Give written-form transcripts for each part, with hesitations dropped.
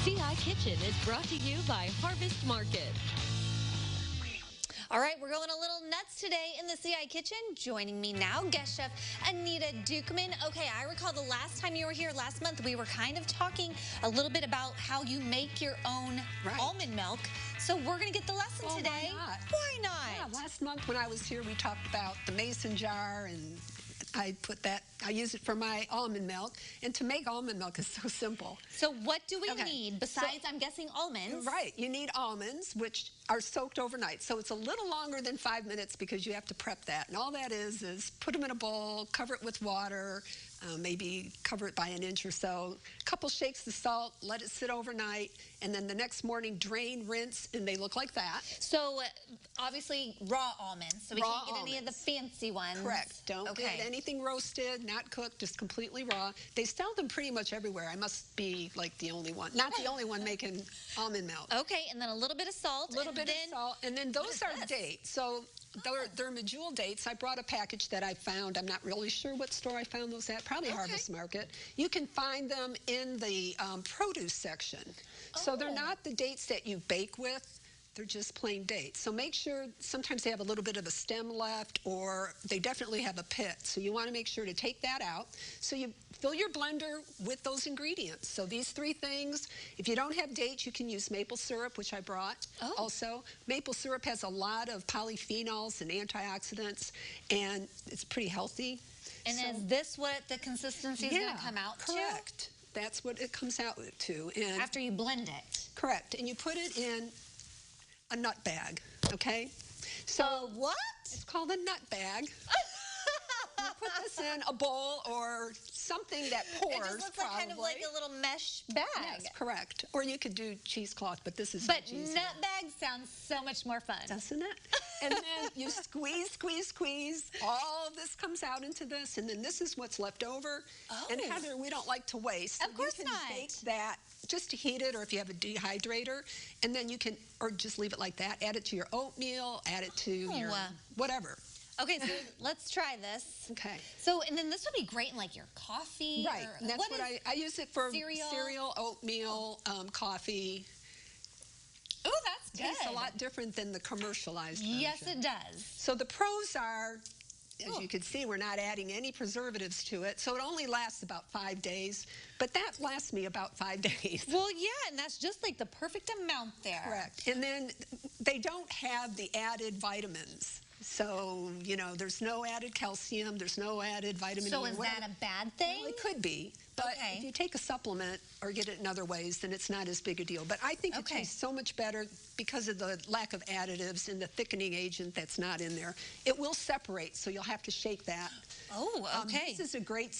CI Kitchen is brought to you by Harvest Market. All right, we're going a little nuts today in the CI Kitchen. Joining me now, guest chef Anita Dukeman. Okay, I recall the last time you were here last month, we were kind of talking a little bit about how you make your own almond milk. So we're going to get the lesson today. Why not? Why not? Yeah, last month when I was here, we talked about the mason jar, and I use it for my almond milk. And to make almond milk is so simple. So what do we need besides, I'm guessing, almonds? Right, you need almonds, which are soaked overnight. So it's a little longer than 5 minutes because you have to prep that. And all that is put them in a bowl, cover it with water, maybe cover it by an inch or so. A couple shakes of salt, let it sit overnight, and then the next morning drain, rinse, and they look like that. So obviously raw almonds, so we can't get any of the fancy ones. Correct. Don't get anything roasted, not cooked, just completely raw. They sell them pretty much everywhere. I must be like the only one, not the only one making almond milk. Okay, and then a little bit of salt. A little bit of salt, and then those are dates. So they're medjool dates. I brought a package that I found. I'm not really sure what store I found those at, probably Harvest Market. You can find them in the produce section. So they're not the dates that you bake with. They're just plain dates. So make sure, sometimes they have a little bit of a stem left, or they definitely have a pit. So you want to make sure to take that out. So you fill your blender with those ingredients. So these three things. If you don't have dates, you can use maple syrup, which I brought also. Maple syrup has a lot of polyphenols and antioxidants, and it's pretty healthy. And is this what the consistency is going to come out to? Correct. That's what it comes out to. And after you blend it. Correct. And you put it in a nut bag, okay? So what? It's called a nut bag. You put this in a bowl or something that pours. It just looks like kind of like a little mesh bag. Yes, correct. Or you could do cheesecloth, but this is But nut bag sounds so much more fun. Doesn't it? And then you squeeze, squeeze, squeeze. All of this comes out into this, and then this is what's left over. And Heather, we don't like to waste. Of course not. You can bake that just to heat it, or if you have a dehydrator, and then you can, or just leave it like that. Add it to your oatmeal, add it to your whatever. Okay, so let's try this. Okay. So, and then this would be great in like your coffee. Right, and that's what I use it for cereal, oatmeal, coffee. Oh, that's good. Tastes a lot different than the commercialized version. Yes, it does. So the pros are, as you can see, we're not adding any preservatives to it, so it only lasts about 5 days, but that lasts me about 5 days. Well, yeah, and that's just like the perfect amount there. Correct. And then they don't have the added vitamins. So, you know, there's no added calcium, there's no added vitamin E. So is that a bad thing? Well, it could be, but if you take a supplement or get it in other ways, then it's not as big a deal. But I think it tastes so much better because of the lack of additives and the thickening agent that's not in there. It will separate, so you'll have to shake that. Oh, okay. This is a great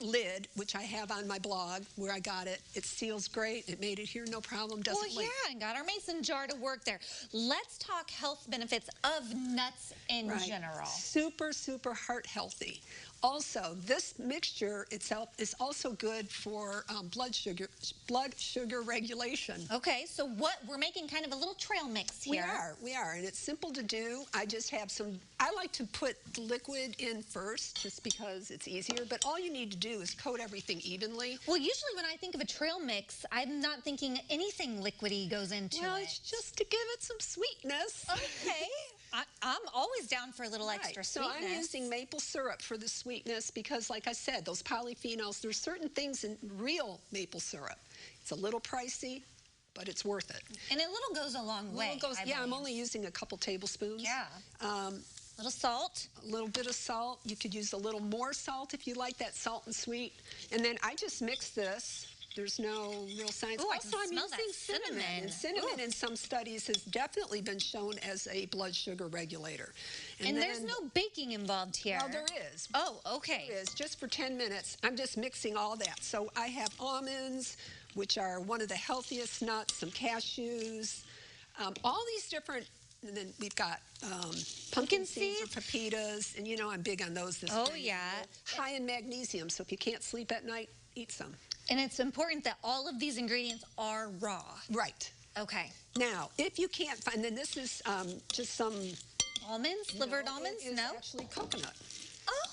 lid, which I have on my blog where I got it. It seals great. It made it here, no problem, doesn't leak. Well, yeah, and got our mason jar to work there. Let's talk health benefits of nuts in general. Super, super heart healthy. Also, this mixture itself is also good for blood sugar regulation. Okay, so we're making kind of a little trail mix here. We are, and it's simple to do. I just have I like to put the liquid in first just because it's easier, but all you need to do is coat everything evenly. Well, usually when I think of a trail mix, I'm not thinking anything liquidy goes into it. Well, it's just to give it some sweetness. Okay. I'm always down for a little extra sweetness. So I'm using maple syrup for the sweetness because, like I said, those polyphenols, there's certain things in real maple syrup. It's a little pricey, but it's worth it. And a little goes a long way. I'm only using a couple tablespoons. Yeah. Little salt. A little bit of salt. You could use a little more salt if you like that salt and sweet. And then I just mix this. There's no real science. Ooh, also, I'm using cinnamon. And cinnamon in some studies has definitely been shown as a blood sugar regulator. And there's no baking involved here. Well, there is. Oh, okay. There is, just for 10 minutes. I'm just mixing all that. So I have almonds, which are one of the healthiest nuts, some cashews, all these different. And then we've got pumpkin seeds or pepitas, and you know I'm big on those this morning. Oh, yeah. High in magnesium, so if you can't sleep at night, eat some. And it's important that all of these ingredients are raw. Right. Okay. Now, if you can't find, then this is just some... Almonds? Slivered almonds? It is no? actually coconut.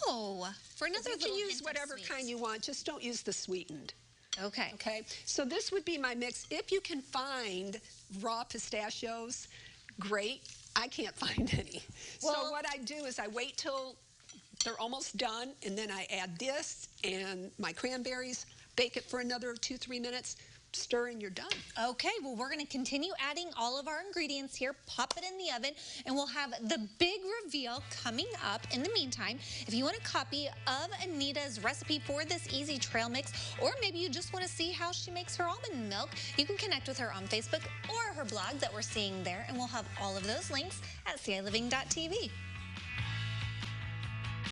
Oh, for another You little can use hint of whatever sweet. kind you want, just don't use the sweetened. Okay. Okay, so this would be my mix. If you can find raw pistachios, great. I can't find any. So what I do is I wait till they're almost done, and then I add this and my cranberries, bake it for another 2-3 minutes, stir, and you're done. Okay, well, we're going to continue adding all of our ingredients here, pop it in the oven, and we'll have the big reveal coming up. In the meantime, if you want a copy of Anita's recipe for this easy trail mix, or maybe you just want to see how she makes her almond milk, you can connect with her on Facebook or her blog that we're seeing there, and we'll have all of those links at CILiving.tv.